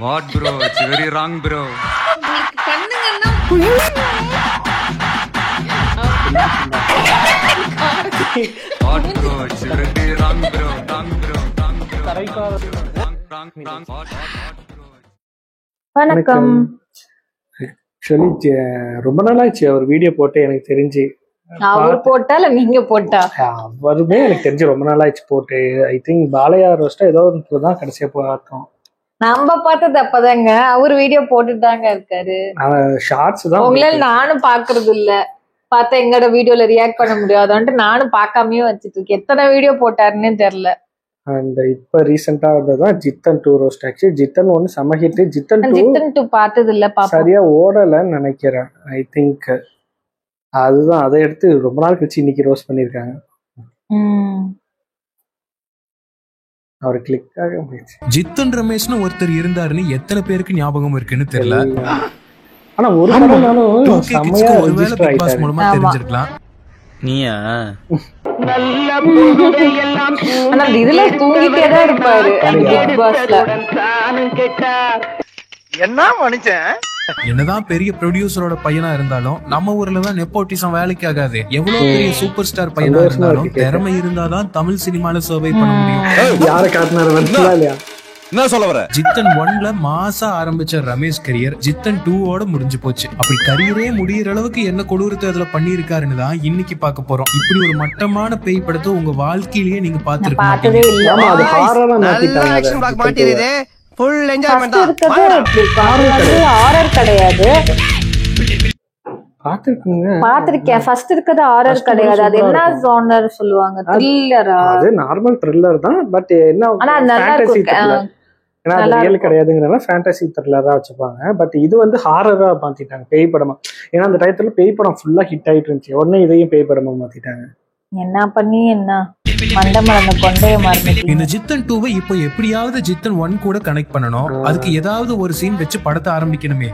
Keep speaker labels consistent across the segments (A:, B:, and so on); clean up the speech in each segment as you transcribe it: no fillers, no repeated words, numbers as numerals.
A: What bro? It's very wrong bro.
B: பண்ணுங்கன்னா
A: What bro? It's very wrong bro. Wrong bro. Wrong bro. Wrong. What bro?
C: வணக்கம்.
D: Actually ரொம்ப நாளாச்சு அவர் video போட்டு எனக்கு தெரிஞ்சு.
C: அவர் போட்டா இல்ல நீங்க போட்டா?
D: அவருமே எனக்கு தெரிஞ்சு ரொம்ப நாளாச்சு போட்டு. ஐ திங்க் பாலையா ரோஸ்டா ஏதோ தான் கடைசியா பார்த்தோம்.
C: நம்ம பார்த்தது அப்பதாங்க. அவர் வீடியோ போட்டுட்டு தாங்க இருக்காரு.
D: ஷார்ட்ஸ் தான்
C: உங்களால நானும் பாக்குறது இல்ல. பார்த்தா எங்கட வீடியோல ரியாக்ட் பண்ண முடியாதுன்ட்டு நானும் பார்க்காமயே வச்சுட்டு இருக்கேன். எத்தனை வீடியோ போட்டாருன்னே தெரியல.
D: அண்ட் இப்ப ரீசெண்டா வந்ததுதான் ஜித்தன் 2 ரோஸ்ட். ஆக்சுவலி ஜித்தன் 1 செம ஹிட். ஜித்தன்
C: 2 பார்த்தது இல்ல.
D: சரியா ஓடலன்னு நினைக்கிறேன். ஐ திங்க் அதுதான் அதை எடுத்து ரொம்ப நாள் கழிச்சு இன்னைக்கு ரோஸ்ட் பண்ணிருக்காங்க. அவர் கிளிக் ஆக போயிடுச்சு.
E: ஜித்தன் ரமேஷ்னு ஒருத்தர் இருந்தாருன்னு எத்தனை பேருக்கு ஞாபகம் இருக்குன்னு தெரியல.
D: ஆனா ஒரு படம் செமையா
E: ஒருவேளை பிக் பாஸ் மூலமா தெரிஞ்சிருக்கலாம்.
F: நீயா
C: ஆனா இதுல தூங்கிட்டே தான் இருப்பாரு பிக் பாஸ்ல.
F: என்ன மனுஷன்
E: என்னதான் பெரிய ப்ரொடியூசரோட பையனா இருந்தாலும் நம்ம ஊர்ல தான் நெப்போட்டிசம் வேலைக்கு ஆகாது. எவ்வளவு பெரிய சூப்பர் ஸ்டார் பையனா இருந்தாலும் திறமை இருந்தாதான் தமிழ் சினிமால சர்வை பண்ண முடியும்.
D: யார காட்டினாரு
F: என்ன சொல்ல வர?
E: ஜித்தன் 1ல மாசா ஆரம்பிச்ச ரமேஷ் கரியர் ஜித்தன் 2ஓட முடிஞ்சு போச்சு. அப்படி கரியரே முடியற அளவுக்கு என்ன கொடூரத்தை அதுல பண்ணிருக்காருன்னு தான் இன்னைக்கு பார்க்க போறோம். இப்படி ஒரு மட்டமான பேய் படத்தை உங்க வாழ்க்கையிலேயே நீங்க
C: பார்த்ததே இல்ல. ஹாரர் கிடையாது. பாத்திருக்கேன். ஃபர்ஸ்ட் இருக்கிறது ஹாரர் கிடையாது. அது என்ன ஜானர் சொல்லுவாங்க? த்ரில்லரா?
D: அது நார்மல் த்ரில்லர் தான். பட் என்ன
C: ஆனா நல்லா இருக்கு.
D: ஏன்னா அது ரியல் கிடையாதுங்கிறனால ஃபேண்டசி த்ரில்லரா வச்சுப்பாங்க. பட் இது வந்து ஹாரரா மாத்திட்டாங்க, பேய் படமா. ஏன்னா அந்த டயத்துல பேய் படம் ஃபுல்லா ஹிட் ஆயிட்டு இருந்துச்சு. உடனே இதையும் பேய் படமா மாத்திட்டாங்க.
C: என்ன பண்ணி என்ன மண்டமரந்த கொண்டைய மறந்துட்டீங்க.
E: இந்த ஜித்தன் 2வை இப்போ எப்படியாவது ஜித்தன் 1 கூட கனெக்ட் பண்ணணும். அதுக்கு ஏதாவது ஒரு சீன் வச்சு படத்தை ஆரம்பிக்கணுமே.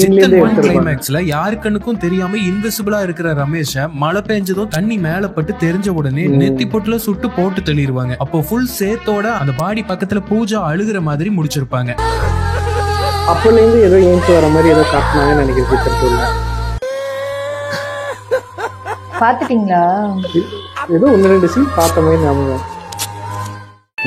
E: ஜித்தன் 1 கிளைமேக்ஸ்ல யாரு கண்ணுக்கும் தெரியாம இன்விசிபிளா இருக்கிற ரமேஷ மழை பெஞ்சதும் தண்ணி மேல பட்டு தெரிஞ்ச உடனே நெத்தி பொட்டுல சுட்டு போட்டு தள்ளிடுவாங்க. அப்போ ஃபுல் சேத்தோட அந்த பாடி பக்கத்துல பூஜா அழுகிற மாதிரி முடிச்சிருப்பாங்க.
D: அப்பல இருந்து ஏதோ ஏஞ்சி வர மாதிரி ஏதோ காட்டினாங்கன்னு நினைக்கிறேன் ஜித்தன் 2ல.
C: பாத்துட்டீங்களா?
D: ஏதோ 1-2 சீன் பார்த்த மாதிரி ஞாபகம்.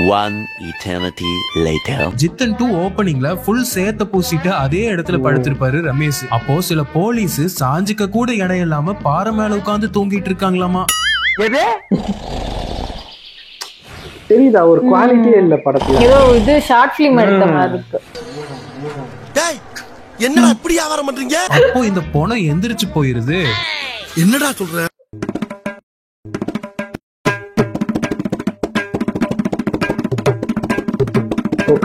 G: One eternity later.
E: ஜித்தன் 2 ஓபனிங்ல ஃபுல் சேத்த பூசிட்டு அதே இடத்துல படுத்திருப்பாரு ரமேஷ். அப்போ சில போலீஸ் சாஞ்சிக்க கூட இடம் இல்லாம பாறை மேல உட்கார்ந்து தூங்கிட்டு இருக்காங்களாமா.
D: தெரியுதா? ஒரு குவாலிட்டியே இல்ல படத்துல.
C: ஏதோ இது ஷார்ட் ஃபிலிம் எடுத்த மாதிரி இருக்கு.
F: டேய் என்னடா இப்படி வியாபாரம் பண்றீங்க?
E: அப்போ இந்த பொணம் எந்திரிச்சு போயிருது.
F: என்னடா சொல்ற?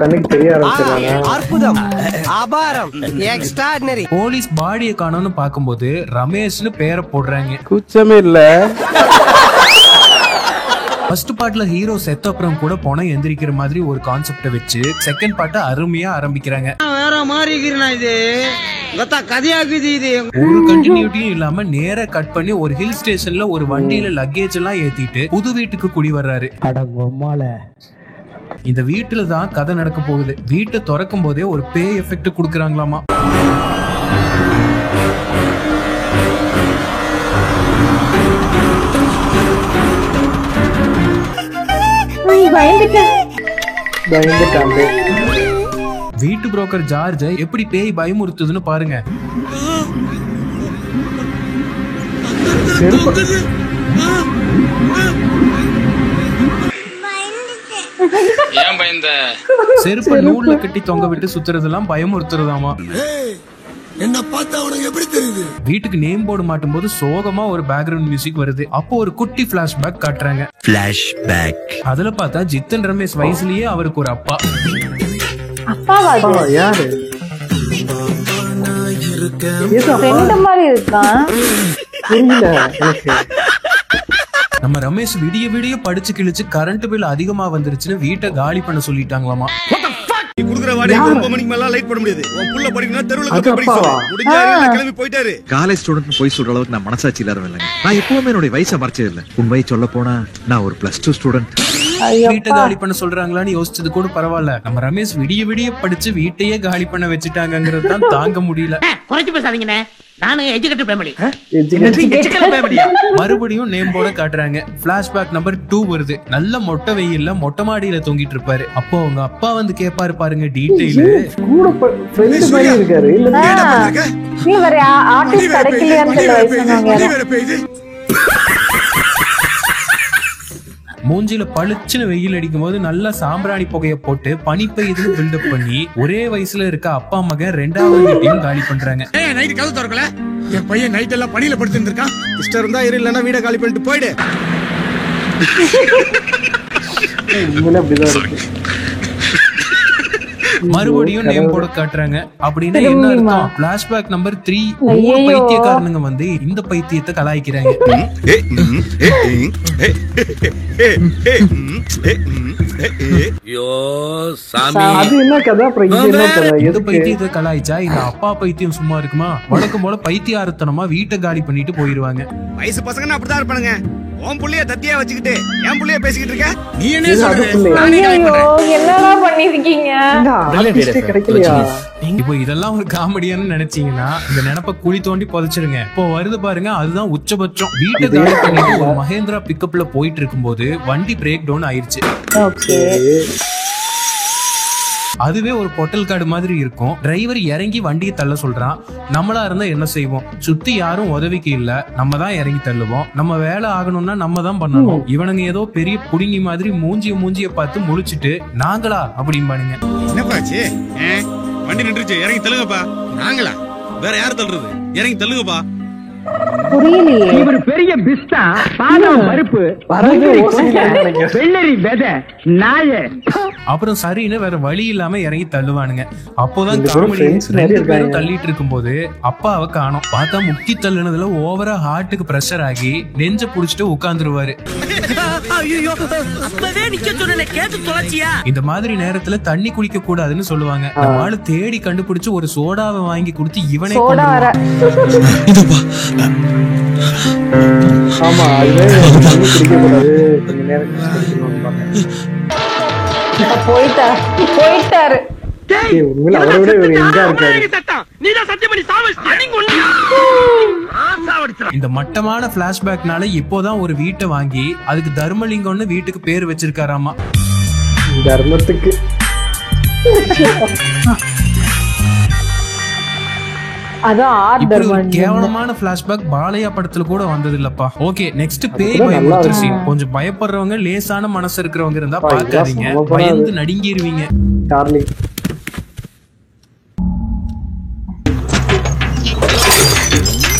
D: கண்ணுக்கு தெரிய ஆரம்பிச்சிருக்காங்க.
F: அற்புதம், அபாரம், எக்ஸ்ட்ராடினரி.
E: போலீஸ் பாடியை காணோம்னு பாக்கும்போது ரமேஷ்னு பேரை போடுறாங்க.
D: குச்சமே இல்ல.
E: ஃபர்ஸ்ட் பார்ட்ல ஹீரோ செத்த அப்புறம் கூட பொணம் எந்திரிக்கிற மாதிரி ஒரு கான்செப்ட வச்சு செகண்ட் பார்ட்ட அருமையா ஆரம்பிக்கிறாங்க.
F: வேற மாதிரி இது கதையாகுது. இது
E: ஒரு கண்டினியூட்டியும் இல்லாம நேரா கட் பண்ணி ஒரு ஹில் ஸ்டேஷன்ல ஒரு வண்டியில லக்கேஜ் எல்லாம் ஏத்திட்டு புது வீட்டுக்கு குடி வர்றாரு. இந்த வீட்டுல தான் கதை நடக்க போகுது. வீட்டை திறக்கும் போதே ஒரு பேய் எஃபெக்ட் கொடுக்கறாங்களாமா. வீட்டு புரோக்கர் ஜார்ஜ் எப்படி பேய் பயமுறுத்துதுன்னு பாருங்க. செருப்பு நூல்ல கட்டி தொங்க விட்டு சுத்துறதெல்லாம் பயமுறுத்துறதாமா.
F: என்ன பார்த்தா உனக்கு எப்படி தெரியுது?
E: வீட்டுக்கு நேம் போர்டு மாட்டும் போது சோகமா ஒரு பேக்ரவுண்ட் மியூசிக் வருது. அப்போ ஒரு குட்டி பிளாஷ்பேக் காட்டுறாங்க. அதுல பார்த்தா ஜித்தன் ரமேஷ் வயசுலயே அவருக்கு ஒரு அப்பா.
D: யாரு
E: நம்ம ரமேஷ் விடிய விடிய படிச்சு கிழிச்சு கரண்ட் பில் அதிகமா வந்துருச்சுன்னு வீட்டை காலி பண்ண சொல்லிட்டாங்களாமா.
H: காலேஜ் ஸ்டூடெண்ட் போய் சொல்ற அளவுக்கு நான் மனசாட்சி இல்லாத இல்லைங்க. நான் எப்பவுமே என்னுடைய வயசை மறைச்சது இல்லை. உண்மையை சொல்ல போனா நான் ஒரு +2 ஸ்டூடெண்ட்.
E: வீட்டை காலி பண்ண சொல்றாங்களான்னு யோசிச்சது கூட பரவாயில்ல, நம்ம ரமேஷ் விடிய விடிய படிச்சு வீட்டையே காலி பண்ண வச்சுட்டாங்கிறது தான் தாங்க முடியல.
H: குறைச்சு பேசாதீங்கண்ணே, நானு எஜுகேட்டட் ஃபேமிலி.
E: மறுபடியும் நேம் போர்ட காட்டுறாங்க. பிளாஷ்பேக் நம்பர் 2 வருது. நல்ல மொட்டை வெயில்ல மொட்டை மாடியில தொங்கிட்டு இருப்பாரு. அப்போ அவங்க அப்பா வந்து கேப்பாரு பாருங்க டீடைல்.
D: கூட ஃப்ரெண்ட் மாதிரி இருக்காரு.
C: நீ வேற ஆர்டிஸ்ட் கிடைக்கலையான்னு வயசானவங்க.
E: மூஞ்சில பளிச்சுன்னு வெயில் அடிக்கும் போது நல்லா சாம்பிராணி புகைய போட்டு பனி பெய்யுதுன்னு பில்டப் பண்ணி ஒரே வயசுல இருக்க அப்பா மகன் 2வது வீட்டையும் காலி பண்றாங்க.
F: நைட் கதவு திறக்கல, என் பையன் நைட் எல்லாம் பனியில படுத்துட்டு இருக்கான். சிஸ்டர் இருந்தா இரு, இல்லன்னா வீட காலி பண்ணிட்டு போயிடு.
E: மறுபடியும் நேம் போர்டு காட்டுறாங்க. அப்படின்னா என்ன அர்த்தம்? பிளாஷ்பேக் நம்பர் 3 பைத்தியக்காரனுங்க வந்து இந்த பைத்தியத்தை கலாய்க்கிறாங்க. இந்த பைத்தியத்தை கலாய்ச்சா இந்த அப்பா பைத்தியம் சும்மா இருக்குமா? வழக்கம் போல பைத்தியாரத்தனமா வீட்டை காலி பண்ணிட்டு போயிருவாங்க.
F: வயசு பசங்க அப்படிதான் இருப்பானுங்க. உன் புள்ளைய தத்தியா வச்சுக்கிட்டு என் புள்ளைய பேசிக்கிட்டு இருக்க. நீ என்ன
C: என்னடா பண்ணிருக்கீங்க?
E: இப்போ இதெல்லாம் ஒரு காமெடியான்னு நினைச்சீங்கன்னா இந்த நினைப்ப குழி தோண்டி புதைச்சிருங்க. இப்போ வருது பாருங்க, அதுதான் உச்சபட்சம். வீட்டை காலி பண்ணிட்டு ஒரு மஹேந்திரா பிக்கப்ல போயிட்டு இருக்கும்போது வண்டி பிரேக் டவுன் ஆயிருச்சு. அதுவே ஒரு பொட்டல் காடு மாதிரி இருக்கும். டிரைவர் இறங்கி வண்டியை தள்ள சொல்றான். நம்மளா இருந்தா என்ன செய்வோம்? சுத்தி யாரும் உதவிக்கு இல்ல, நம்ம தான் இறங்கி தள்ளுவோம். நம்ம வேலை ஆகணும்னா நம்ம தான் பண்ணணும். இவனுங்க ஏதோ பெரிய புடுங்கி மாதிரி மூஞ்சிய பார்த்து முழிச்சிட்டு நாங்களா அப்படிம்பானுங்க.
F: என்னப்பாச்சு? வண்டி நின்றுச்சு, இறங்கி தள்ளுங்கப்பா. நாங்களா? வேற யார் தள்ளுறது? இறங்கி தள்ளுங்கப்பா.
H: இவர் பெரிய பிஸ்தா, பாதாம் பருப்பு, வெள்ளரி விதை, நாய.
E: அப்புறம் சரின்னு வேற வழி இல்லாம இறங்கி தள்ளுவானுங்க. அப்போதான் காமெடி. 2 பேரும் தள்ளிட்டு இருக்கும் போது அப்பாவை காணோம். பார்த்தா முக்கி தள்ளுனதுல ஓவரா ஹார்ட்டுக்கு பிரஷர் ஆகி நெஞ்ச புடிச்சிட்டு உட்கார்ந்துருவாரு. இந்த மாதிரி நேரத்துல தண்ணி குடிக்க கூடாதுன்னு சொல்லுவாங்க. நம்மளால தேடி கண்டுபிடிச்சு ஒரு சோடாவை வாங்கி கொடுத்து இவனே
D: ஆமா, அதுவே தண்ணி குடிக்க கூடாது, கொஞ்ச நேரம்
C: போயிட்டாரு.
D: அவரை விட இவர் எங்க இருக்காரு?
E: இந்த மட்டமான பிளாஷ்பேக்னால இப்போதான் ஒரு வீட்டை வாங்கி அதுக்கு தர்மலிங்கம்னு வீட்டுக்கு பேர் வச்சிருக்காராமா.
D: தர்மத்துக்கு
E: கேவலமான பிளாஷ்பேக் பாலையா படத்துல கூட வந்தது இல்லப்பா. ஓகே, நெக்ஸ்ட் பேய் பயமுறுத்துற சீன். கொஞ்சம் பயப்படுறவங்க, லேசான மனசு இருக்கிறவங்க இருந்தா பாக்காதீங்க, பயந்து நடுங்கிருவீங்க.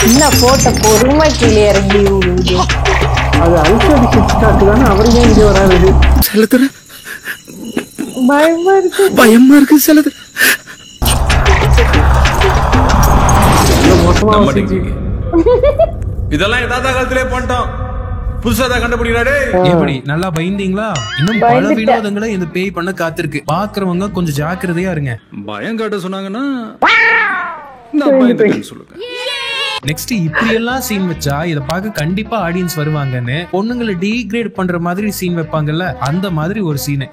C: என்ன போட்ட பொறுமை கீழே இறங்கி
D: அது அல்சர் ஹிட்ச்காக் தானே. அவருமே இங்க வராது.
F: செலுத்துற பயமா இருக்கு செலுத்து.
A: இதெல்லாம் எதாத காலத்திலே பண்ணிட்டோம், புதுசா கண்டுபிடிக்கிறாரு.
E: எப்படி நல்லா பயந்தீங்களா? இன்னும் பல வினோதங்களை இந்த பேய் பண்ண காத்திருக்கு. பாக்குறவங்க கொஞ்சம் ஜாக்கிரதையா இருங்க.
A: பயம் காட்ட சொன்னாங்கன்னா நான் பயந்துட்டேன்னு சொல்லுங்க.
E: நெக்ஸ்ட் இப்படி எல்லாம் சீன் வச்சா இத பார்க்க கண்டிப்பா ஆடியன்ஸ் வருவாங்கன்னு பொண்ணுங்களை டீக்ரேட் பண்ற மாதிரி சீன் வைப்பாங்கல்ல, அந்த மாதிரி ஒரு சீன்.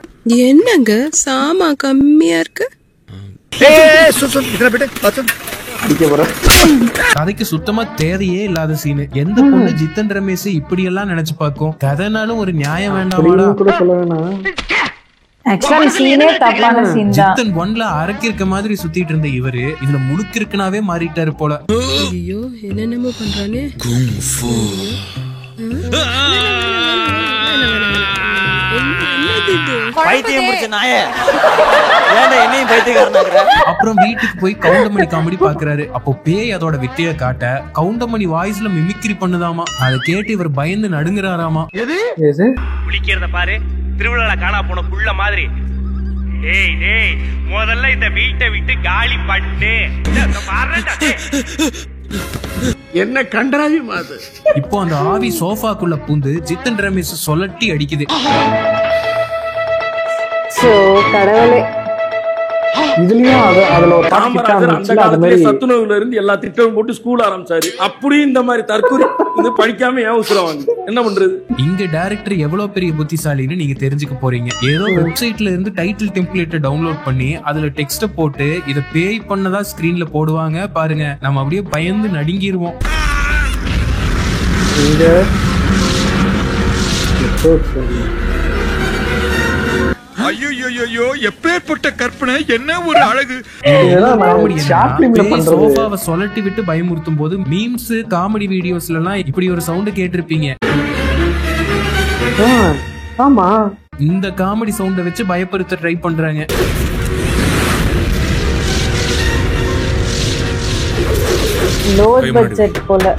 B: என்னங்க சாமா கம்மியா இருக்கு?
E: கதைக்கு சுத்தமா தேவையே இல்லாத சீனு. எந்த பொண்ணு ஜித்தன் ரமேஷ் இப்படி எல்லாம் நினைச்சு பாக்கும்? கதைனாலும் ஒரு நியாயம் வேண்டாம் கூட சொல்ல வேணாம். ஜித்தன் 1ல அரக்கிருக்க மாதிரி சுத்திட்டு இருந்த இவரு இதுல முழுக்கிருக்கனாவே மாறிட்டாரு போல.
B: ஐயோ என்னென்னமோ பண்றானே.
E: அப்புறம் வீட்டுக்கு போய் கவுண்டமணி காமெடி பாக்குறாரு. அப்போ பேய் அதோட வித்தைய காட்ட கவுண்டமணி வாய்ஸ்ல மிமிக்ரி பண்ணுதாமா. அதை கேட்டு இவர் பயந்து நடுங்குறாராமா.
H: குளிக்கிறத பாரு, திருவிழா காணா போன புள்ள மாதிரி. டேய் டேய், முதல்ல இந்த வீட்டை விட்டு காலி பண்ணு.
F: என்ன கண்டராவியம் அது?
E: இப்போ அந்த ஆவி சோஃபாக்குள்ள பூந்து ஜித்தன் ரமேஷ் சொல்லட்டி அடிக்குது.
C: கடவுளே,
D: இதுலயும் அதுல ஒரு
I: காமராஜர் அந்த காலத்திலே சத்துணவுல இருந்து எல்லா திட்டமும் போட்டு ஸ்கூல் ஆரம்பிச்சாரு. அப்படியும் இந்த மாதிரி தற்கொலை இது படிக்காம ஏன் உசுரவாங்க, என்ன பண்றது?
E: இங்க டைரக்டர் எவ்வளவு பெரிய புத்திசாலின்னு நீங்க தெரிஞ்சுக்க போறீங்க. ஏதோ வெப்சைட்ல இருந்து டைட்டில் டெம்ப்ளேட்டை டவுன்லோட் பண்ணி அதுல டெக்ஸ்ட போட்டு இத பேய் பண்ணதா ஸ்கிரீன்ல போடுவாங்க பாருங்க. நம்ம அப்படியே பயந்து நடுங்கிடுவோம்.
F: ஐயோ எப்பேற்பட்ட கற்பனை, என்ன ஒரு அழகு.
E: சோஃபாவை சொலட்டி விட்டு பயமுறுத்தும் போது மீம்ஸ் காமெடி வீடியோஸ்ல எல்லாம் இப்படி ஒரு சவுண்ட் கேட்டிருப்பீங்க.
D: ஆமா,
E: இந்த காமெடி சவுண்ட வச்சு பயப்படுத்த ட்ரை பண்றாங்க.
C: லோ பட்ஜெட் போல.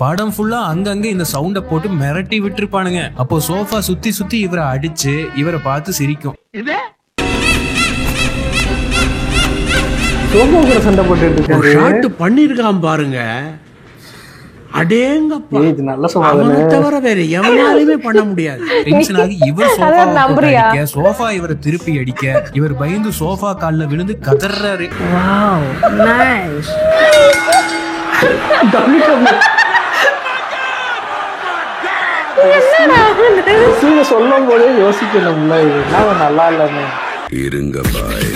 E: படம் ஃபுல்லா அங்கங்க இந்த சவுண்ட போட்டு மிரட்டி விட்டுருப்பானுங்க. அப்போ சோஃபா சுத்தி சுத்தி இவரை அடிச்சு இவரை பார்த்து சிரிக்கும்.
D: சோஃபா கூட சண்டை போட்டு
I: பண்ணிருக்கான் பாருங்க. அடேங்கப்பா,
D: இது நல்ல சோஃபா
I: தவிர வேற எவனாலுமே பண்ண முடியாது.
E: டென்ஷன் ஆகி இவர் சோஃபா இவரை திருப்பி அடிக்க இவர் பயந்து சோஃபா கால்ல விழுந்து கதறாரு.
D: சொல்லும் போதே யோசிக்கணும்ல, இது என்ன நல்லா இல்லன்னு.
F: இருங்க பாய்,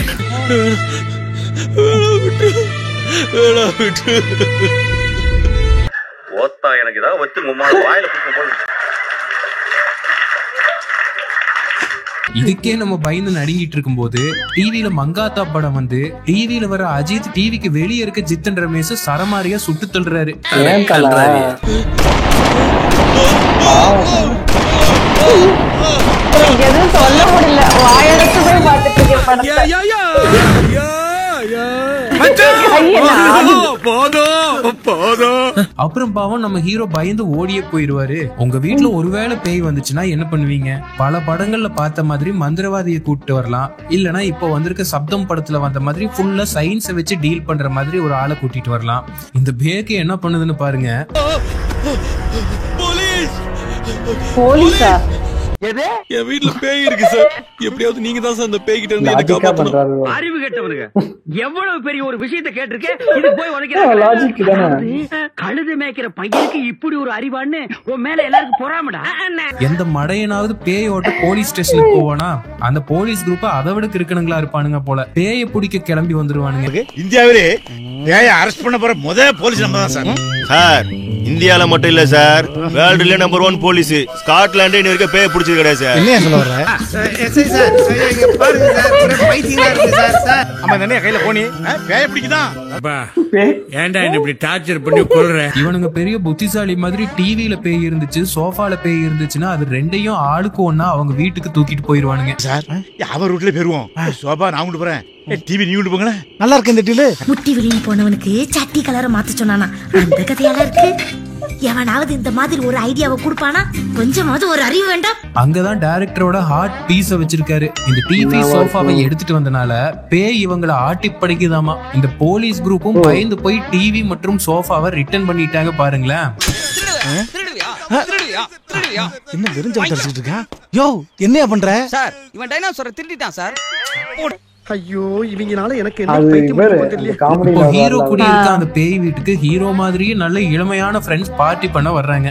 H: ஓத்தா எனக்கு ஏதாவது வச்சு வாயில
E: இதுக்கே நம்ம பயந்து நடுங்கிட்டு இருக்கும் போது டிவில மங்காத்தா படம் வந்து டிவில வர அஜித் டிவிக்கு வெளியே இருக்க ஜித்தன் ரமேஷ் சரமாரியா சுட்டு தள்ளுறாரு.
C: எதுவும் சொல்ல முடியல, வாயெடுத்து போய் பார்த்துட்டு இருக்கேன்.
E: அப்புறம் பாவம் நம்ம ஹீரோ பயந்து ஓடியே போயிருவாரு. உங்க வீட்டுல ஒருவேளை பேய் வந்துச்சுன்னா என்ன பண்ணுவீங்க? பல படங்கள்ல பார்த்த மாதிரி மந்திரவாதியை கூப்பிட்டு வரலாம், இல்லனா இப்போ வந்திருக்க சப்தம் படத்துல வந்த மாதிரி ஃபுல்லா சயின்ஸை வச்சு டீல் பண்ற மாதிரி ஒரு ஆளை கூட்டிட்டு வரலாம். இந்த பேக்கு என்ன பண்ணுதுன்னு பாருங்க.
C: போலீஸா?
F: என் வீட்டுல பேய் இருக்கு சார், எப்படியாவது நீங்க தான் சார் அந்த பேய் கிட்ட இருந்து எனக்கு காப்பாத்தணும்.
H: அறிவு கேட்டவனுங்க, எவ்வளவு பெரிய ஒரு விஷயத்தை கேட்டிருக்கேன், இது போய் உனக்கு கழுது மேய்க்கிற பையனுக்கு இப்படி ஒரு அறிவான்னு உன் மேல எல்லாருக்கும் பொறாமடா.
E: எந்த மடையனாவது பேயோட போலீஸ் ஸ்டேஷனுக்கு போவானா, அந்த போலீஸ் குரூப் அதை விட கிறுக்கணுங்களா இருப்பானுங்க போல. பேயை பிடிக்க கிளம்பி வந்துருவானுங்க.
F: இந்தியாவிலே பேயை அரெஸ்ட் பண்ண போற முதல் போலீஸ் நம்ம தான் சார்.
J: சார், இந்தியால மட்டும் இல்ல சார், வேர்ல்டுல நம்பர் 1 போலீஸ். ஸ்காட்லாண்டே இன்ன வரைக்கும் பேய் பிடிச்சது கிடையாது சார்.
F: என்ன சொல்ல வர்ற? எஸ்ஐ சார், இங்க பாருங்க சார், ஒரே ஃபைட்டிங்கா இருக்கு சார். சார் அம்மா தண்ணே கையில போனி பேய் பிடிக்குதா? அப்பா ஏன்டா என்ன இப்படி டார்ச்சர் பண்ணி கொல்ற?
E: இவனுங்க பெரிய புத்திசாலி மாதிரி டிவில பேய் இருந்துச்சு, சோஃபால பேய் இருந்துச்சுன்னா அது ரெண்டையும் ஆளுக்கு ஒண்ணா அவங்க வீட்டுக்கு தூக்கிட்டு போயிருவானுங்க.
F: சார் அவர் ரூட்ல போயிருவோம். சோபா நான் கொண்டு போறேன், டிவி நீ கொண்டு போங்களேன். நல்லா இருக்கு இந்த டிவி.
K: முட்டி வெளியே போனவனுக்கு சட்டி கலரை மாத்த சொன்னானா, அந்த கதையெல்லாம் இருக்கு. எவனாவது இந்த மாதிரி ஒரு ஐடியாவை கொடுப்பானா? கொஞ்சமாவது ஒரு அறிவு வேண்டாம்.
E: அங்கதான் டைரக்டரோட ஹார்ட் பீஸ வச்சிருக்காரு. இந்த டிவி சோஃபாவை எடுத்துட்டு வந்தனால பேய் இவங்களை ஆட்டி படைக்குதாமா. இந்த போலீஸ் குரூப்பும் பயந்து போய் டிவி மற்றும் சோஃபாவை ரிட்டர்ன் பண்ணிட்டாங்க பாருங்களேன்.
F: என்ன வெறும் ஜாலியா இருக்கா? யோ என்னையா பண்ற?
A: சார் இவன் டைனோசரை திருடிட்டான் சார்.
I: ஐயோ, இவங்கனால எனக்கு என்ன பைத்தியம் தெரியல.
E: இப்போ ஹீரோ கூட இருக்க அந்த பேய் வீட்டுக்கு ஹீரோ மாதிரியே நல்ல இளமையான ஃப்ரெண்ட்ஸ் பார்ட்டி பண்ண வர்றாங்க.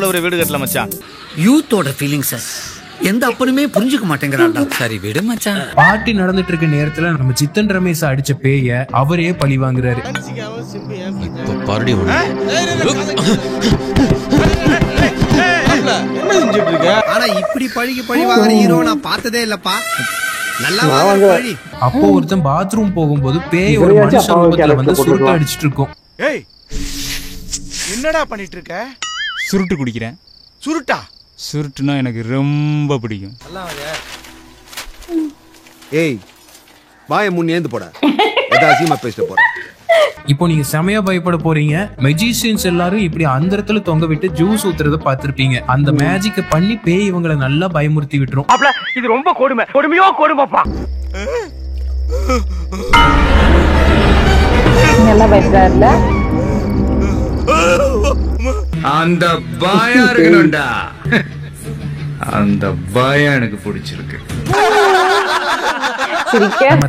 J: வீடு கட்டல மச்சான்.
A: யூத்தோட ஃபீலிங்ஸ் எந்த அப்பனுமே புரிஞ்சுக்க மாட்டேங்கிறான்டா. சரி விடு மச்சான்.
E: பார்ட்டி நடந்துட்டு இருக்க நேரத்துல நம்ம ஜித்தன் ரமேஷ் அடிச்ச பேய அவரே பழி வாங்குறாரு.
A: ஆனா இப்படி பழி வாங்குற ஹீரோ நான் பார்த்ததே இல்லப்பா.
E: அப்போ ஒருத்தன் பாத்ரூம் போகும்போது பேய் ஒரு மனுஷ ரூபத்துல வந்து சுருட்டு அடிச்சிட்டு இருக்கும்.
F: ஏய் என்னடா பண்ணிட்டு இருக்க?
L: சுருட்டு குடிக்கிறேன்.
F: சுருட்டா?
L: சுருட்டுனா எனக்கு ரொம்ப பிடிக்கும்.
M: ஏய் வாயை முன்னேந்து போட, ஏதாசியமா பேசிட்டு போற.
E: இப்போ நீங்க செமையா பயப்பட போறீங்க. மெஜிஷியன்ஸ் எல்லாரும் இப்படி அந்தரத்துல தொங்க விட்டு ஜூஸ் ஊத்துறத பாத்திருப்பீங்க. அந்த மேஜிக்க பண்ணி பேய் இவங்களை நல்லா பயமுறுத்தி விட்டுரும்.
H: இது ரொம்ப கொடுமையோ கொடுமைப்பா.
C: நல்லா பயப்படுறாருல.
A: அந்த பயம் இருக்கணும்டா. அந்த பயம் எனக்கு பிடிச்சிருக்கு.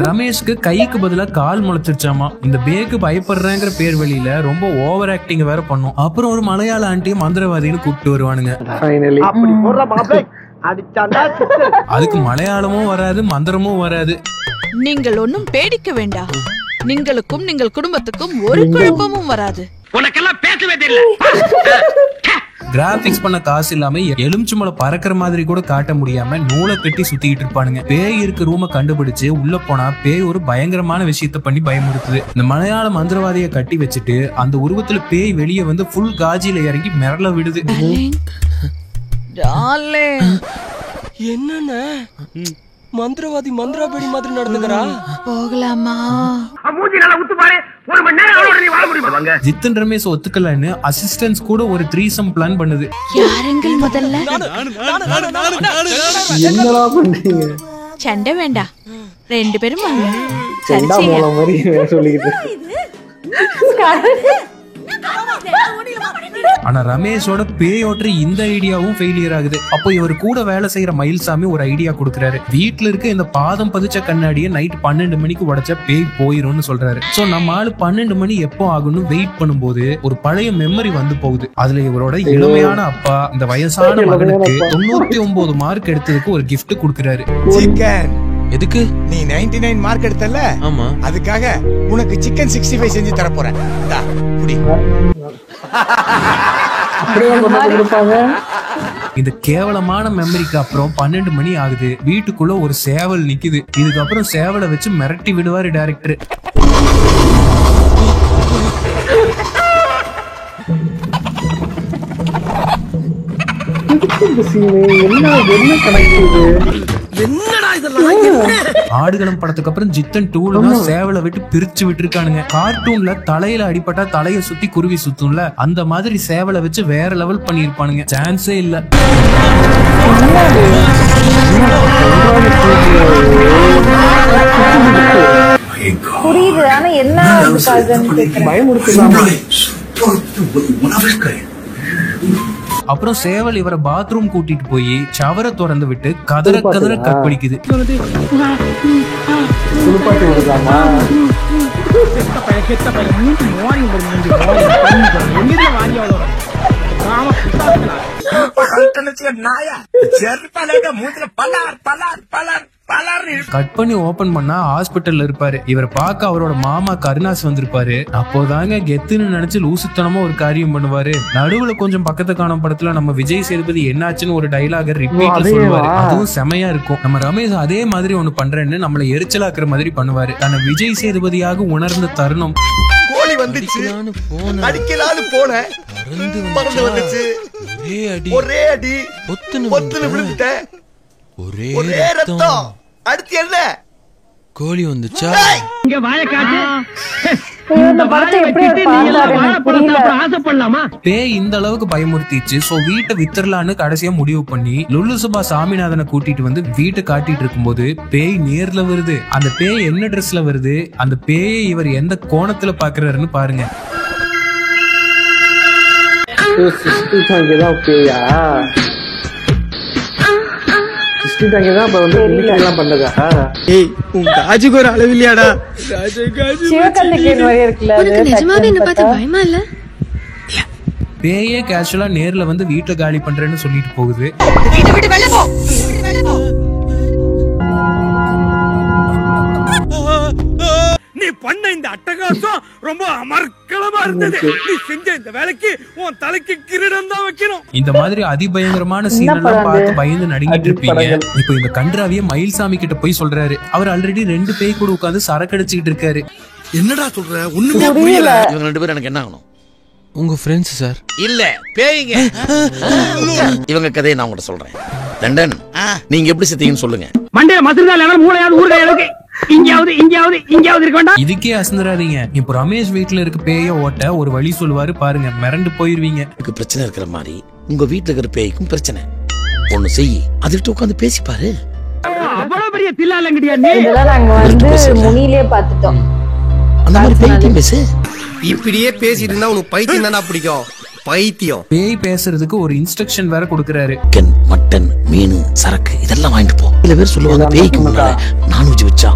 E: ரமேஷ்க்கு கைக்கு பதிலா கால் முளைச்சிருச்சாமா. இந்த பேக்கு பயப்படுறேங்கிற பேர் வழியில ரொம்ப ஓவர் ஆக்டிங் வேற பண்ணும். அப்புறம் ஒரு மலையாள ஆண்டியும் மந்திரவாதின்னு கூப்பிட்டு வருவானுங்க. அதுக்கு மலையாளமும் வராது, மந்திரமும் வராது.
N: நீங்கள் ஒன்னும் பேடிக்க வேண்டாம். நீங்களுக்கும் நீங்கள் குடும்பத்துக்கும் ஒரு குழப்பமும் வராது.
H: உனக்கெல்லாம் பேசவே தெரியல.
E: கிராபிக்ஸ் பண்ண காசு இல்லாம எலுமிச்சம்பழ பறக்கிற மாதிரி கூட காட்ட முடியாம நூலை கட்டி சுத்திட்டு இருப்பானுங்க. பேய் இருக்க ரூம கண்டுபிடிச்சு உள்ள போனா பேய் ஒரு பயங்கரமான விஷயத்த பண்ணி பயமுறுத்துது. இந்த மலையாள மந்திரவாதிய கட்டி வச்சுட்டு அந்த உருவத்துல பேய் வெளியே வந்து ஃபுல் காஜில இறங்கி மிரள விடுது.
O: என்னன்னா மந்திரவாதி மந்திராபடி மாதிரி நடந்துக்கிறா.
N: போகலாமா?
E: ஜித்தன் ரமேஷ் ஒத்துக்கலன்னு அசிஸ்டன்ஸ் கூட ஒரு த்ரீசம் பிளான் பண்ணுது.
N: யாருங்கள் முதல்ல?
D: என்னடா பண்றீங்க?
N: சண்டை வேண்டாம், 2 பேரும் வாங்க.
D: சண்டா போல மாதிரி சொல்லிக்கிட்டு.
E: ஆனா ரமேஷோட பேயோட்ட இந்த ஐடியாவும் ஃபெயிலியர் ஆகுது. அப்போ இவர் கூட வேலை செய்யற மயில்சாமி ஒரு ஐடியா கொடுக்கறாரு. வீட்டுல இருக்க இந்த பாதம் பதிச்ச கண்ணாடியை நைட் 12 மணிக்கு உடைச்சா பேய் போயிரும்னு சொல்றாரு. சோ நம்ம ஆளு 12 மணி எப்போ ஆகும்னு வெயிட் பண்ணும்போது ஒரு பழைய மெமரி வந்து போகுது. அதுல இவரோட இளமையான அப்பா இந்த வயசான மகனுக்கு 99 மார்க் எடுத்ததுக்கு ஒரு கிஃப்ட் கொடுக்கறாரு.
F: எதுக்கு? நீ 99 மார்க் எடுத்தல? ஆமா. அதுக்காக உனக்கு சிக்கன் 65 செஞ்சு தர போறேன். இந்தா புடி.
E: இந்த கேவலமான மெமரிக்கு அப்புறம் 12 மணி ஆகுது. வீட்டுக்குள்ள ஒரு சேவல் நிக்குது. இதுக்கப்புறம் சேவலை வச்சு மிரட்டி விடுவாரு டைரக்டர். ஆடுகளம் படத்துக்கு அப்புறம் ஜித்தன் 2ல சேவலை விட்டு பிரிச்சு விட்டுருக்கானுங்க. கார்ட்டூன்ல தலையில அடிபட்டா தலைய சுத்தி குருவி சுத்தும்ல, அந்த மாதிரி சேவலை வச்சு வேற லெவல் பண்ணிருப்பானுங்க. சான்ஸே இல்ல.
C: புரியுது, ஆனா என்ன பயமுறுத்துறாங்க.
E: அப்புறம் சேவல் இவரை பாத்ரூம் கூட்டிட்டு போய் ஷவரை திறந்து விட்டு கதற கதற கற்பழிக்குது. கட் பண்ணி ஓபன் பண்ணா ஹாஸ்பிட்டல்ல இருப்பாரு. இவர் பார்க்க அவரோட மாமா கருணாஸ் வந்திருப்பாரு. அப்போதாங்க கெத்துன்னு நினைச்சு லூசுத்தனமா ஒரு காரியம் பண்ணுவாரு. நடுவுல கொஞ்சம் பக்கத்து காணும் படத்துல நம்ம விஜய் சேதுபதி என்னாச்சுன்னு ஒரு டைலாக ரிப்பீட்ல சொல்லுவாரு. அதுவும் செமையா இருக்கும். நம்ம ரமேஷ் அதே மாதிரி ஒண்ணு பண்றேன்னு நம்மள எரிச்சலாக்குற மாதிரி பண்ணுவாரு. தன்னை விஜய் சேதுபதியாக உணர்ந்த தருணம்.
F: கோழி வந்துச்சு, அடிக்கலான்னு போனேன், பறந்து வந்துச்சு, ஒரே அடி பொத்துன்னு விழுந்துட்டேன், ஒரே ரத்தம். அடுத்து என்ன?
O: கோழி வந்துச்சா?
H: இங்க வாழ காட்டு.
E: பேய் இந்த அளவுக்கு பயமுறுத்திச்சு. சோ வீட்டை வித்தரலான்னு கடைசியா முடிவு பண்ணி லுல்லு சுபா சாமிநாதனை கூட்டிட்டு வந்து வீட்டை காட்டிட்டு இருக்கும்போது பேய் நேர்ல வருது. அந்த பேய் என்ன ட்ரெஸ்ல வருது, அந்த பேயை இவர் எந்த கோணத்துல பாக்குறாருன்னு பாருங்க. பேயே கேஷுவலா நேர்ல வந்து வீட்டை காலி பண்றேன்னு சொல்லிட்டு போகுது.
F: நீ பண்ண இந்த அட்டகாசம் ரொம்ப அமர்க்களமா இருந்தது. நீ செஞ்ச இந்த வேலைக்கு உன் தலைக்கு கிரீடம் தான் வைக்கணும்.
E: இந்த மாதிரி அதிபயங்கரமான சீன் எல்லாம் பார்த்து பயந்து நடுங்கிட்டு இருப்பீங்க. இப்போ இந்த கன்றாவிய மயில்சாமி கிட்ட போய் சொல்றாரு. அவர் ஆல்ரெடி 2 பேய் கூட உட்கார்ந்து சரக்கடிச்சிட்டு இருக்காரு.
F: என்னடா சொல்ற? ஒண்ணுமே புரியல.
O: இவங்க 2 பேரும் எனக்கு என்ன ஆகணும்? உங்க ஃப்ரெண்ட்ஸ் சார்.
F: இல்ல பேய்ங்க.
O: இவங்க கதையை நான் உங்கள்ட்ட சொல்றேன். லண்டன், நீங்க எப்படி செத்தீங்கன்னு சொல்லுங்க.
H: மண்டே மதுரதால மூளையாவது ஊர்காயாவது இங்கயாவது இருக்க வேண்டாம்.
E: இதுக்கே அசந்துறாதீங்க. இப்போ ரமேஷ் வீட்டுல இருக்க பேய ஓட்ட ஒரு வழி சொல்லுவாரு பாருங்க, மிரண்டு போயிருவீங்க.
O: எனக்கு பிரச்சனை இருக்கிற மாதிரி உங்க வீட்டுல இருக்கிற பேய்க்கும் பிரச்சனை. ஒண்ணு செய், அதுகிட்ட உட்காந்து பேசி பாரு.
H: அவ்வளவு பெரிய தில்லாலங்கடியா நீ?
C: இதெல்லாம் நாங்க வந்து முனியிலே பாத்துட்டோம்.
O: அந்த மாதிரி பேய்க்கு பேசு.
F: இப்படியே பேசிட்டு இருந்தா உனக்கு பைத்தியம் தானா பிடிக்கும்?
E: பைத்தியம். பேய் பேசுறதுக்கு ஒரு இன்ஸ்ட்ரக்ஷன் வேற கொடுக்கறாரு.
O: சிக்கன், மட்டன், மீன், சரக்கு இதெல்லாம் வாங்கிட்டு போ. சில பேர் சொல்லுவாங்க பேய்க்கு முன்னால நான்வெஜ் வச்சா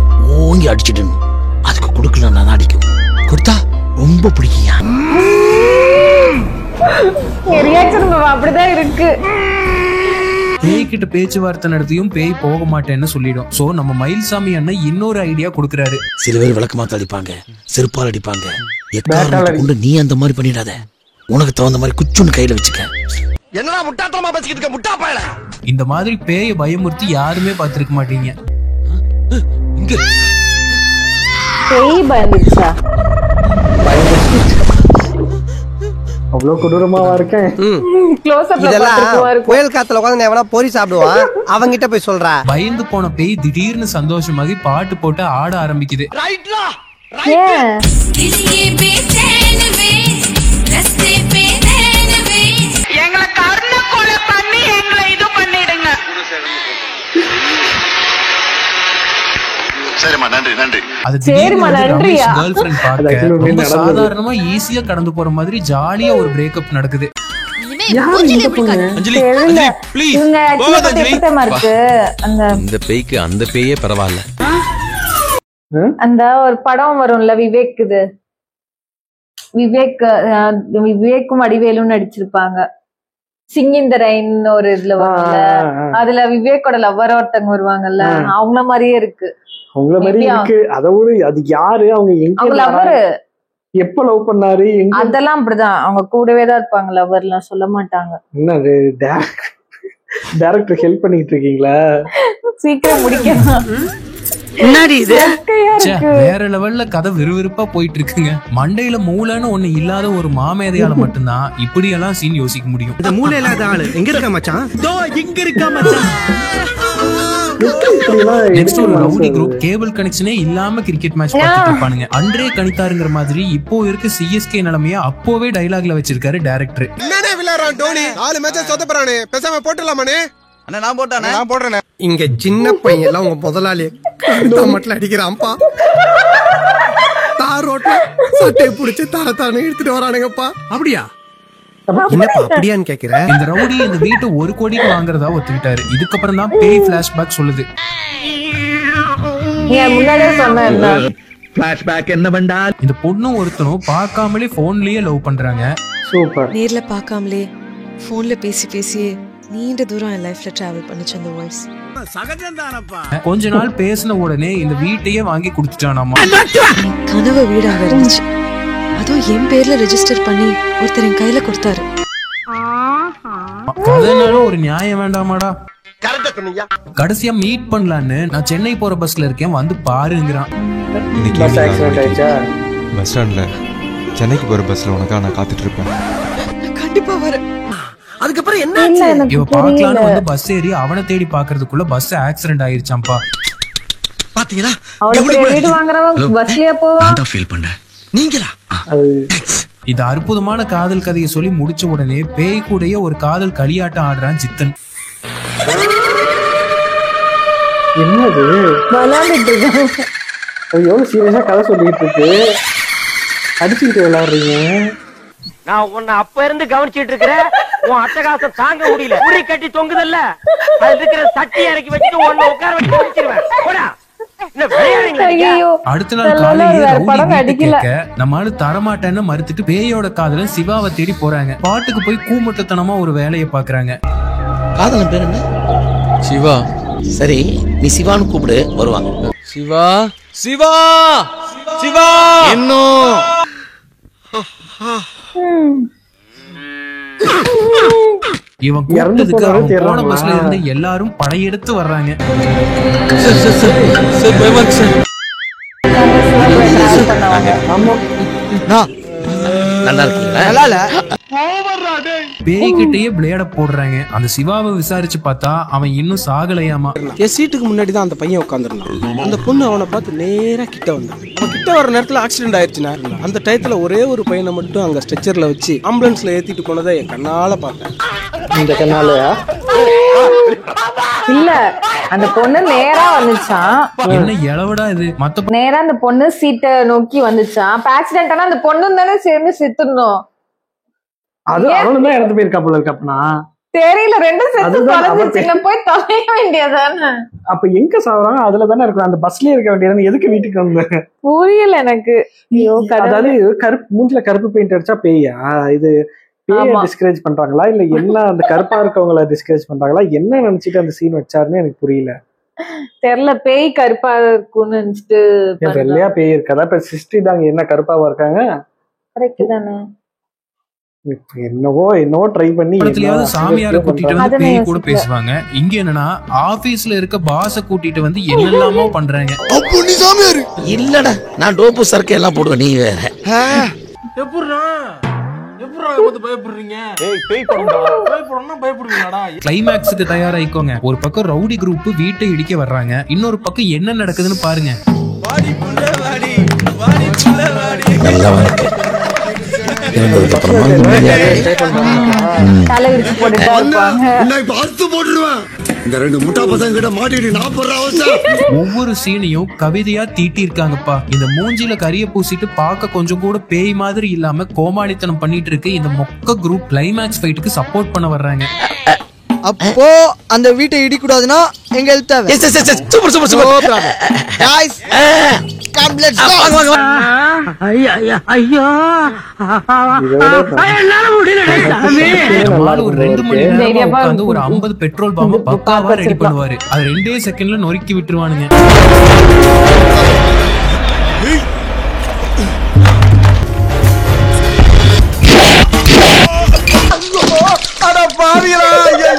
O: ஓங்கி அடிச்சிடணும். அதுக்கு கொடுக்கல நான் அடிக்கும். கொடுத்தா ரொம்ப பிடிக்கியா.
C: ரியாக்ஷன் அப்படிதான் இருக்கு.
E: பேய் கிட்ட பேச்சுவார்த்தை நடத்தியும் பேய் போக மாட்டேன்னு சொல்லிடும். சோ நம்ம மயில்சாமி அண்ணன் இன்னொரு ஐடியா கொடுக்கறாரு.
O: சில பேர் விளக்கு மாத்த அடிப்பாங்க, செருப்பால் அடிப்பாங்க. எக்காரணத்தை நீ அந்த மாதிரி பண்ணிடாத. உனக்கு தகுந்த மாதிரி குச்சுன்னு கையில வச்சுக்க.
F: என்னடா முட்டாத்தனமா பேசிக்கிட்டு இருக்க முட்டா பயல.
E: இந்த மாதிரி பேயை பயமுறுத்தி யாருமே பார்த்திருக்க மாட்டீங்க.
O: இங்க
C: பேய் பயந்துச்சா?
D: அவ்வளவு கொடூரமாவா இருக்கேன்.
P: இதெல்லாம் புயல் காத்துல உட்காந்து எவனா பொறி சாப்பிடுவான், அவங்கிட்ட போய் சொல்றா.
E: பயந்து போன பேய் திடீர்னு சந்தோஷமாகி பாட்டு போட்டு ஆட ஆரம்பிக்குது. சாதாரணமா ஈஸியா கடந்து போற மாதிரி ஜாலியா ஒரு பிரேக்கப் நடக்குது.
O: இந்த பேய்க்கு அந்த பேயே பரவாயில்ல.
C: அந்த ஒரு படம் வரும்ல விவேக், விவேக்கும் வடிவேலும் நடிச்சிருப்பாங்க. சிங்கிங் த ரெயின் ஒரு இதுல வரும்ல, அதுல விவேக்கோட லவ்வர் ஒருத்தங்க வருவாங்கல்ல, அவங்கள மாதிரியே இருக்கு.
D: அவங்கள மாதிரி இருக்கு. அதோட அது யாரு, அவங்க எங்க லவ்வர், எப்ப லவ் பண்ணாரு,
C: அதெல்லாம் அப்படிதான். அவங்க கூடவே தான் இருப்பாங்க, லவ்வர்லாம் சொல்ல மாட்டாங்க.
D: என்ன டைரக்டர் ஹெல்ப் பண்ணிட்டு இருக்கீங்களா?
C: சீக்கிரம் முடிக்கலாம்.
E: வேற லெவல்ல கதை விறுவிறுப்பா போயிட்டு இருக்குங்க. மண்டையில மூளைன்னு ஒண்ணு இல்லாத ஒரு மாமேதையால மட்டும்தான் இப்படி எல்லாம் சீன் யோசிக்க முடியும்.
F: இந்த மூளை இல்லாத ஆளு எங்க இருக்கா மச்சான்? தோ இங்க இருக்கா மச்சான்.
E: நெக்ஸ்ட் ஒரு ரவுடி குரூப் கேபிள் கனெக்ஷனே இல்லாம கிரிக்கெட் மேட்ச் பார்த்துட்டு இருப்பானுங்க. அன்றே கணித்தாருங்கிற மாதிரி இப்போ இருக்க சிஎஸ்கே நிலைமைய அப்போவே டைலாக்ல வச்சிருக்காரு டைரக்டர்.
F: என்னடா விளையாடுறான் டோனி, 4 மேட்ச் சொதப்பறானே, பேசாம போட்டுடலாமானே?
P: அண்ணா நான் போட்டானே.
F: நான் போடுறேனே. இங்க சின்ன பையன் எல்லாம் உங்க முதலாளி மட்டும் அடிக்கிறான்ப்பா. தார் ரோட்ல சட்டையை பிடிச்சி தரத்தானே எடுத்துட்டு வரானுங்கப்பா. அப்படியா? என்னப்பா அப்படியான்னு கேக்குற?
E: இந்த ரவுடி இந்த வீட்டை 1 கோடிக்கு வாங்குறதா ஒத்துக்கிட்டாரு. இதுக்கப்புறம் தான் பேய் பிளாஷ்பேக் சொல்லுது.
C: முன்னாடியே சொன்னேன்.
H: பிளாஷ்பேக் என்ன பண்டா?
E: இந்த பொண்ணும் ஒருத்தனும் பார்க்காமலே போன்லயே லவ் பண்றாங்க.
D: சூப்பர்.
Q: நேர்ல பார்க்காமலே போன்ல பேசி பேசியே நீண்ட தூரம் என் லைஃப்ல டிராவல் பண்ணுச்சு அந்த வாய்ஸ்.
E: கொஞ்ச நாள் பேசின உடனே இந்த வீட்டையே வாங்கி கொடுத்துட்டானாமா.
Q: கனவு வீடு அங்க இருந்துச்சு. அதுவும் என் பேர்ல ரெஜிஸ்டர் பண்ணி ஒருத்தர் என் கையில கொடுத்தாரு.
E: கதைனாலும் ஒரு நியாயம் வேண்டாமாடா. கடைசியா மீட் பண்ணலான்னு நான் சென்னை போற பஸ்ல இருக்கேன், வந்து பாருங்கிறான்.
R: பஸ் ஸ்டாண்ட்ல சென்னைக்கு போற பஸ்ல உனக்கா நான் காத்துட்டு இருப்பேன்.
Q: கண்டிப்பா வரேன்.
P: அதுக்கப்புறம் என்ன
E: இவ பாக்கலான்னு வந்து பஸ் ஏறி அவனை தேடி பாக்குறதுக்குள்ள பஸ் ஆக்சிடென்ட் ஆயிருச்சாம்பா.
P: பாத்தீங்களா?
C: வீடு வாங்குறவங்க பஸ்லயே போவான்.
O: நான் ஃபீல் பண்றேன். நீங்களா?
E: இது அற்புதமான காதல் கதையை சொல்லி முடிச்ச உடனே பேய் கூடயே ஒரு காதல் களியாட்டம் ஆடுறான் சித்தன்.
D: என்னது
C: விளையாண்டுட்டு இருக்காங்க.
D: எவ்வளவு சீரியஸா கதை சொல்லிட்டு இருக்கு. அடிச்சுக்கிட்டு விளையாடுறீங்க.
H: நான் உன்னை அப்ப இருந்து கவனிச்சிட்டு இருக்கிறேன். உன் அட்டகாசம் தாங்க முடியல. உரி கட்டி தொங்குதல்ல, அது இருக்கிற சட்டி இறக்கி வச்சுட்டு உன்னை உட்கார வச்சு முடிச்சிருவேன். போடா.
E: அடுத்த நாள் காலையில நம்மளால தரமாட்டேன்னு மறுத்துட்டு பேயோட காதலன் சிவாவை தேடி போறாங்க. பாட்டுக்கு போய் கூமுட்டத்தனமா ஒரு வேலையை பாக்குறாங்க.
O: காதலன் பேர் என்ன? சிவா. சரி நீ சிவான்னு கூப்பிடு, வருவாங்க. சிவா சிவா சிவா.
F: இன்னும்
E: இவன் கூப்பிட்டதுக்கு அவன் போன பஸ்ல இருந்து எல்லாரும் படையெடுத்து வர்றாங்க.
O: நல்லா இருக்கீங்களா?
E: பேய்கிட்டயே பிளேட போடுறாங்க. அந்த சிவாவை விசாரிச்சு பார்த்தா அவன் இன்னும் சாகலையாமா.
I: என் சீட்டுக்கு முன்னாடி தான் அந்த பையன் உட்காந்துருந்தான். அந்த பொண்ணு அவனை பார்த்து நேரா கிட்ட வந்தான். அவன் கிட்ட வர நேரத்துல ஆக்சிடென்ட் ஆயிடுச்சுன்னா அந்த டயத்துல ஒரே ஒரு பையனை மட்டும் அங்க ஸ்ட்ரெச்சர்ல வச்சு ஆம்புலன்ஸ்ல ஏத்திட்டு போனதை என் கண்ணால பார்த்தேன்.
D: இந்த கண்ணாலயா?
C: இல்ல, அந்த பொண்ணு நேரா வந்துச்சான்.
E: என்ன எளவடா இது? மத்த
C: நேரா அந்த பொண்ணு சீட்டை நோக்கி வந்துச்சான். ஆக்சிடென்ட் ஆனா அந்த பொண்ணு தானே சேர்ந்து செத்துடணும்.
D: அது அவனு தான் இறந்து போயிருக்கா போல இருக்கு. அப்பனா
C: தெரியல, ரெண்டும் சேர்த்து தொலைஞ்சிருச்சுங்க, போய் தொலைய வேண்டியதானே.
D: அப்ப எங்க சாவறாங்க? அதுல தானே இருக்கும், அந்த பஸ்லயே இருக்க வேண்டியதானே, எதுக்கு வீட்டுக்கு வந்த?
C: புரியல எனக்கு.
D: அதாவது கருப்பு மூஞ்சில கருப்பு பெயிண்ட் அடிச்சா பேயா? இது பேய டிஸ்கரேஜ் பண்றாங்களா இல்ல என்ன? அந்த கருப்பா இருக்கவங்கள டிஸ்கரேஜ் பண்றாங்களா? என்ன நினைச்சிட்டு அந்த சீன் வச்சாருன்னு எனக்கு புரியல.
C: தெரியல, பேய் கருப்பா இருக்கும்னு நினைச்சிட்டு.
D: வெள்ளையா பேய் இருக்காதா? இப்ப சிஸ்டி தாங்க என்ன கருப்பாவா இருக்காங்க?
C: கரெக்ட் தானே.
D: என்னவோ ட்ரை பண்ணி
E: சாமியார கூட்டிட்டு வந்து பேய் கூட பேசுவாங்க. இங்க என்னன்னா ஆபீஸ்ல இருக்க பாஸ கூட்டிட்டு வந்து என்னெல்லாமோ பண்றாங்க.
O: அப்போ நீ சாமியார் இல்லடா, நான் டோப்பு சர்க்கை எல்லாம் போடுவேன், நீ வேற.
E: கிளைமேக்ஸுக்கு தயாராயிக்கோங்க. ஒரு பக்கம் ரவுடி குரூப் வீட்டை இடிக்க வர்றாங்க, இன்னொரு பக்கம் என்ன நடக்குதுன்னு பாருங்க. ஒவ்வொரு சீனையும் கவிதையா தீட்டி இருக்காங்கப்பா. இந்த மூஞ்சில கரிய பூசிட்டு பார்க்க கொஞ்சம் கூட பேய் மாதிரி இல்லாம கோமாளித்தனம் பண்ணிட்டு இருக்கு இந்த மொக்க குரூப் கிளைமேக்ஸ் ஃபைட்டுக்கு சப்போர்ட் பண்ண வர்றாங்க.
P: அப்போ அந்த வீட்டை இடிக்கூடாதுன்னா எங்க ஹெல்ப் தேவை.
O: Super super super
P: guys come let's go.
H: ஐயோ என்னால முடியல.
E: ஒரு 2 மணி நேரம் உட்கார்ந்து ஒரு 50 பெட்ரோல் பாம்ப பக்காவா ரெடி பண்ணுவாரு. அது 2 செகண்ட்ல நொறுக்கி விட்டுருவானுங்க.
P: அட பாவிகளா, ஐயோ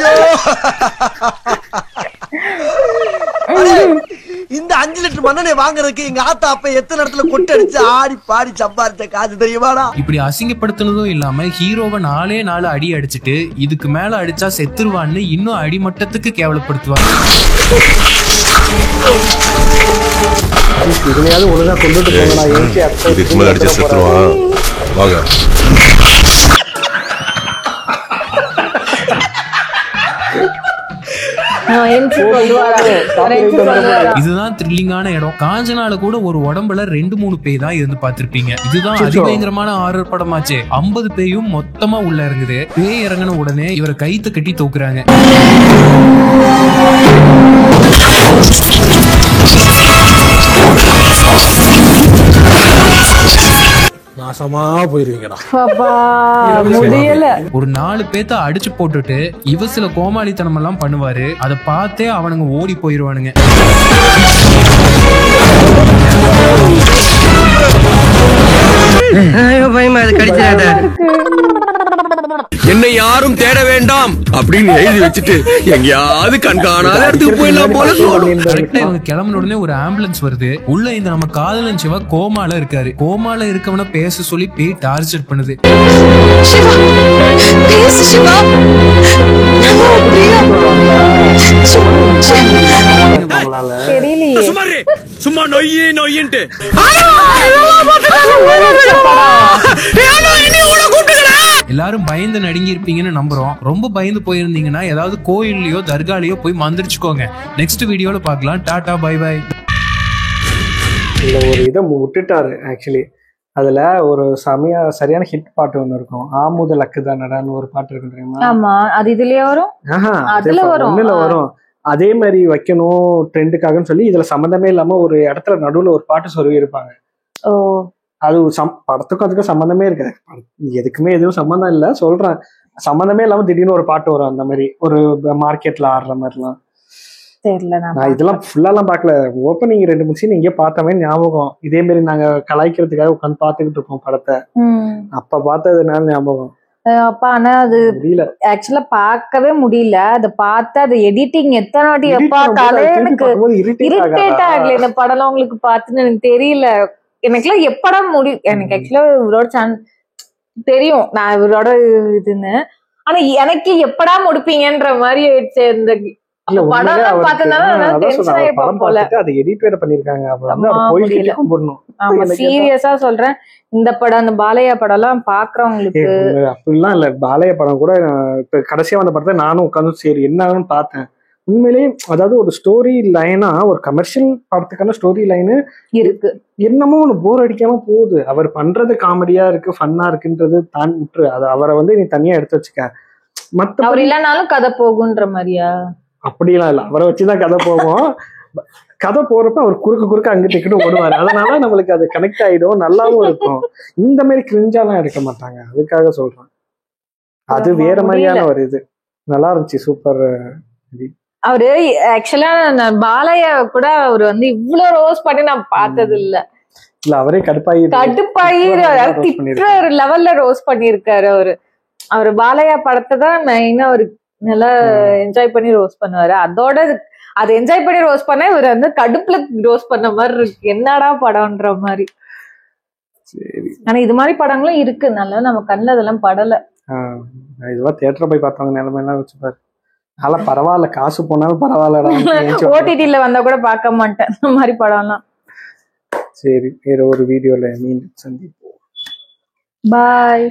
P: இந்த 5 லிட்டர் மண்ணெண்ணெய் வாங்குறதுக்கு எங்க ஆத்தா அப்ப எத்தனை இடத்துல கொட்டை அடிச்சு ஆடி பாடி சம்பாரிச்ச காசு தெரியுமாடா?
E: இப்படி அசிங்கப்படுத்தினதும் இல்லாம ஹீரோவை 4 அடி அடிச்சுட்டு இதுக்கு மேல அடிச்சா செத்துருவான்னு இன்னும் அடிமட்டத்துக்கு கேவலப்படுத்துவாங்க.
D: ஒழுங்கா கொண்டுட்டு போகலாம்.
J: இதுக்கு மேல அடிச்சா செத்துருவான். வாங்க.
E: இதுதான் த்ரில்லிங்கான இடம். காஞ்சனால கூட ஒரு உடம்புல 2-3 பேய் தான் இருந்து பார்த்திருப்பீங்க. இதுதான் அதிபயங்கரமான ஹாரர் படமாச்சே. 50 பேயும் மொத்தமா உள்ள இறங்குது. பேய் இறங்கின உடனே இவரை கைத்து கட்டி தூக்குறாங்க.
I: நாசமா போயிருவீங்கடா.
E: ஒரு 4 பேத்த அடிச்சு போட்டுட்டு இவ சில கோமாளித்தனம் எல்லாம் பண்ணுவாரு. அதை பார்த்தே அவனுங்க ஓடி போயிருவானுங்க.
F: என்னை யாரும் தேட வேண்டாம் அப்படின்னு எழுதி வச்சுட்டு எங்கயாவது கண்காணாத இடத்துக்கு போயிடலாம் போல.
E: கரெக்டா இவங்க கிளம்பின உடனே ஒரு ஆம்புலன்ஸ் வருது. உள்ள இந்த நம்ம காதலன் சிவா கோமால இருக்காரு. கோமால இருக்கவன பேச சொல்லி பேய் டார்ச்சர் பண்ணுது.
F: சும்மா நொய்யே நொய்யின்ட்டு
E: எல்லாரும் பயந்து நடுங்கி இருப்பீங்கன்னு நம்புறோம். ரொம்ப பயந்து போயிருந்தீங்கன்னா ஏதாவது கோயில்லயோ தர்காலயோ போய் மந்திரிச்சுக்கோங்க. நெக்ஸ்ட் வீடியோல பார்க்கலாம். Tata bye bye.
D: இல்ல ஒரு இதை விட்டுட்டாரு ஆக்சுவலி. அதுல ஒரு சரியான ஹிட் பாட்டு ஒண்ணு இருக்கும். ஆமுத லக்குதானடான்னு ஒரு பாட்டு இருக்கு தெரியுமா?
C: ஆமா, அது இதுலயே வரும். அதுல வரும்.
D: அதே மாதிரி வைக்கணும் ட்ரெண்டுக்காகன்னு சொல்லி இதுல சம்மந்தமே இல்லாம ஒரு இடத்துல நடுவுல ஒரு பாட்டு சொருவி இருப்பாங்க. அது படத்துக்கும் அதுக்கும் சம்மந்தமே இருக்காது. எதுக்குமே எதுவும் சம்மந்தம் இல்லை சொல்றேன். சம்மந்தமே இல்லாம திடீர்னு ஒரு பாட்டு வரும். அந்த மாதிரி ஒரு மார்க்கெட்ல ஆடுற மாதிரிலாம் நான் இதெல்லாம் ஃபுல்லாலாம் பார்க்கல. ஓப்பனிங் 2-3 சீன் இங்கே பார்த்தவே ஞாபகம். இதே மாதிரி நாங்க கலாய்க்கிறதுக்காக உட்காந்து பார்த்துக்கிட்டு இருக்கோம் படத்தை. அப்ப பார்த்ததுனால ஞாபகம்.
C: அப்பா ஆனா அது ஆக்சுவலா பார்க்கவே முடியல. அதை பார்த்து அது எடிட்டிங் எத்தனை வாட்டி பார்த்தாலே எனக்கு இரிட்டேட் ஆகல. இந்த படம் உங்களுக்கு பார்த்துன்னு எனக்கு தெரியல. எனக்குலாம் எப்படா முடியும். எனக்கு ஆக்சுவலா இவரோட தெரியும் நான் இவரோட இதுன்னு. ஆனா எனக்கு எப்படா முடிப்பீங்கன்ற மாதிரி இந்த படம் சீரியஸா சொல்றேன். இந்த படம் அந்த பாலையா படம் எல்லாம் பாக்குறவங்களுக்கு
D: அப்படிலாம் இல்ல. பாலையா படம் கூட இப்ப கடைசியா வந்த படத்தை நானும் உட்காந்து சரி என்னன்னு பார்த்தேன். உண்மையிலேயே அதாவது ஒரு ஸ்டோரி லைனா, ஒரு கமர்ஷியல் படத்துக்கான ஸ்டோரி லைனு
C: இருக்கு.
D: என்னமோ ஒன்று போர் அடிக்காம போகுது. அவர் பண்றது காமெடியா இருக்கு, ஃபன்னா இருக்குன்றது தான் விட்டுரு. அது அவரை வந்து நீ தனியா எடுத்து வச்சுக்க.
C: அவர் இல்லைனாலும் கதை போகுன்ற மாதிரியா?
D: அப்படிலாம் இல்லை, அவரை வச்சுதான் கதை போகும். கதை போறப்ப அவர் குறுக்க அங்கிட்டு இங்கிட்டு ஓடுவாரு. அதனால நம்மளுக்கு அது கனெக்ட் ஆயிடும், நல்லாவும் இருக்கும். இந்த மாதிரி கிரிஞ்சாலாம் எடுக்க மாட்டாங்க, அதுக்காக சொல்றேன். அது வேற மாதிரியான ஒரு இது நல்லா இருந்துச்சு. சூப்பர்.
C: அவரு ஆக்சுவலா பாலையா கூட அவர் வந்து இவ்வளவு ரோஸ் பண்ணி நான் பார்த்தது இல்ல.
D: அவரே கடுப்பாயி
C: திட்டுற ஒரு லெவல்ல ரோஸ் பண்ணிருக்காரு அவரு. அவரு பாலையா படத்தை தான் மெயினா அவரு நல்லா என்ஜாய் பண்ணி ரோஸ் பண்ணுவாரு. அதோட அதை என்ஜாய் பண்ணி ரோஸ் பண்ண இவர் வந்து கடுப்புல ரோஸ் பண்ண மாதிரி இருக்கு. என்னடா படம்ன்ற மாதிரி. ஆனா இது மாதிரி படங்களும் இருக்கு, நல்லா நம்ம கண்ணுல அதெல்லாம் படல.
D: இதெல்லாம் தியேட்டர் போய் பார்த்தவங்க நிலைமை எல்லாம் வச்சுப்பாரு. அதெல்லாம் பரவாயில்ல, காசு போனாலும் பரவாயில்லடா.
C: ஓடிடில வந்தா கூட பார்க்க மாட்டேன் இந்த மாதிரி படம்லாம்.
D: சரி, வேற ஒரு வீடியோல மீண்டும் சந்திப்போம்.
C: பாய்.